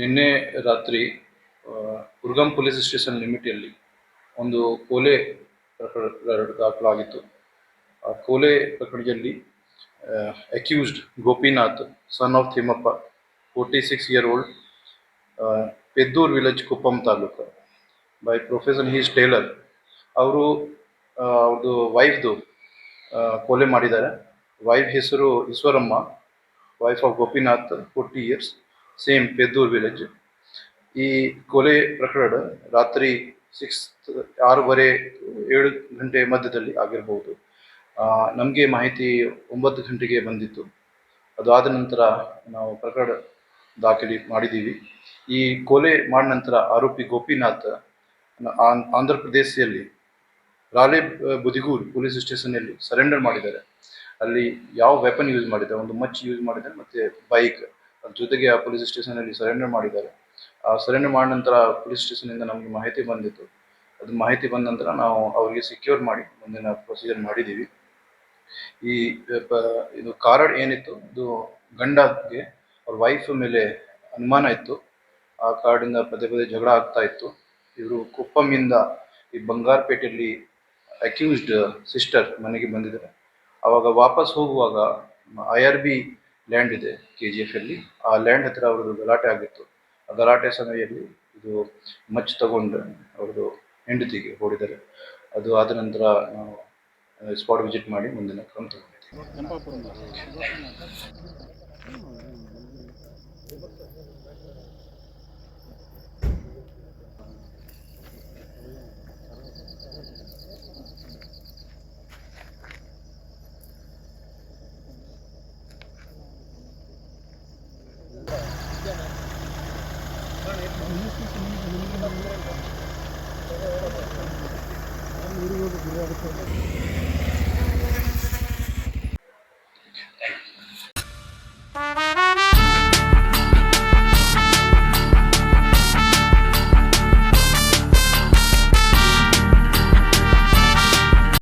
ನಿನ್ನೆ ರಾತ್ರಿ ಕುರ್ಗಂ police station ಲಿಮಿಟಿಯಲ್ಲಿ ಒಂದು ಕೊಲೆ ಪ್ರಕರಣ ದಾಖಲಾಗಿತ್ತು. ಆ ಕೊಲೆ ಪ್ರಕರಣದಲ್ಲಿ accused Gopinath, son of Thimmappa, 46-year-old, Peddur village, Kuppam taluk. By profession he is tailor. ಅವರು ಅವ್ರದ್ದು ವೈಫ್ದು ಕೊಲೆ ಮಾಡಿದ್ದಾರೆ. ವೈಫ್ ಹೆಸರು Eshwaramma, wife of Gopinath, 40 years, same Peddur village. ಈ ಕೊಲೆ ಪ್ರಕರಣ ರಾತ್ರಿ 6:30-7 ಗಂಟೆ ಮಧ್ಯದಲ್ಲಿ ಆಗಿರ್ಬೋದು. ನಮಗೆ ಮಾಹಿತಿ 9 ಗಂಟೆಗೆ ಬಂದಿತ್ತು. ಅದಾದ ನಂತರ ನಾವು ಪ್ರಕರಣ ದಾಖಲೆ ಮಾಡಿದ್ದೀವಿ. ಈ ಕೊಲೆ ಮಾಡಿದ ನಂತರ ಆರೋಪಿ ಗೋಪಿನಾಥ್ ಆಂಧ್ರ ಪ್ರದೇಶದಲ್ಲಿ ರಾಲೆ ಬುದಿಗೂರ್ ಪೊಲೀಸ್ ಸ್ಟೇಷನ್ನಲ್ಲಿ ಸರೆಂಡರ್ ಮಾಡಿದ್ದಾರೆ. ಅಲ್ಲಿ ಯಾವ ವೆಪನ್ ಯೂಸ್ ಮಾಡಿದ್ದಾರೆ, ಒಂದು ಮಚ್ ಯೂಸ್ ಮಾಡಿದ್ದಾರೆ ಮತ್ತು ಬೈಕ್ ಜೊತೆಗೆ ಆ ಪೊಲೀಸ್ ಸ್ಟೇಷನಲ್ಲಿ ಸರೆಂಡರ್ ಮಾಡಿದ್ದಾರೆ. ಆ ಸರೆಂಡರ್ ಮಾಡಿದ ನಂತರ ಪೊಲೀಸ್ ಸ್ಟೇಷನಿಂದ ನಮಗೆ ಮಾಹಿತಿ ಬಂದಿತ್ತು. ಅದು ಮಾಹಿತಿ ಬಂದ ನಂತರ ನಾವು ಅವರಿಗೆ ಸೆಕ್ಯೂರ್ ಮಾಡಿ ಮುಂದಿನ ಪ್ರೊಸೀಜರ್ ಮಾಡಿದ್ದೀವಿ. ಇದು ಕಾರಣ ಏನಿತ್ತು, ಇದು ಗಂಡಗೆ ಅವ್ರ ವೈಫ್ ಮೇಲೆ ಅನುಮಾನ ಇತ್ತು. ಆ ಕಾರಣದಿಂದ ಪದೇ ಪದೇ ಜಗಳ ಆಗ್ತಾ ಇತ್ತು. ಇವರು ಕುಪ್ಪಂನಿಂದ ಈ ಬಂಗಾರಪೇಟೆಯಲ್ಲಿ ಅಕ್ಯೂಸ್ಡ್ ಸಿಸ್ಟರ್ ಮನೆಗೆ ಬಂದಿದ್ದಾರೆ. ಆವಾಗ ವಾಪಸ್ ಹೋಗುವಾಗ IRB ಲ್ಯಾಂಡ್ ಇದೆ KGF ಅಲ್ಲಿ, ಆ ಲ್ಯಾಂಡ್ ಹತ್ರ ಅವ್ರದ್ದು ಗಲಾಟೆ ಆಗಿತ್ತು. ಆ ಗಲಾಟೆ ಸಮಯದಲ್ಲಿ ಇದು ಮಚ್ ತಗೊಂಡು ಅವ್ರದ್ದು ಹೆಂಡತಿಗೆ ಹೊಡಿದ್ದಾರೆ. ಅದು ಆದ ನಂತರ ನಾವು ಸ್ಪಾಟ್ ವಿಸಿಟ್ ಮಾಡಿ ಮುಂದಿನ ಕ್ರಮ ತಗೊಂಡಿದ್ದೀವಿ.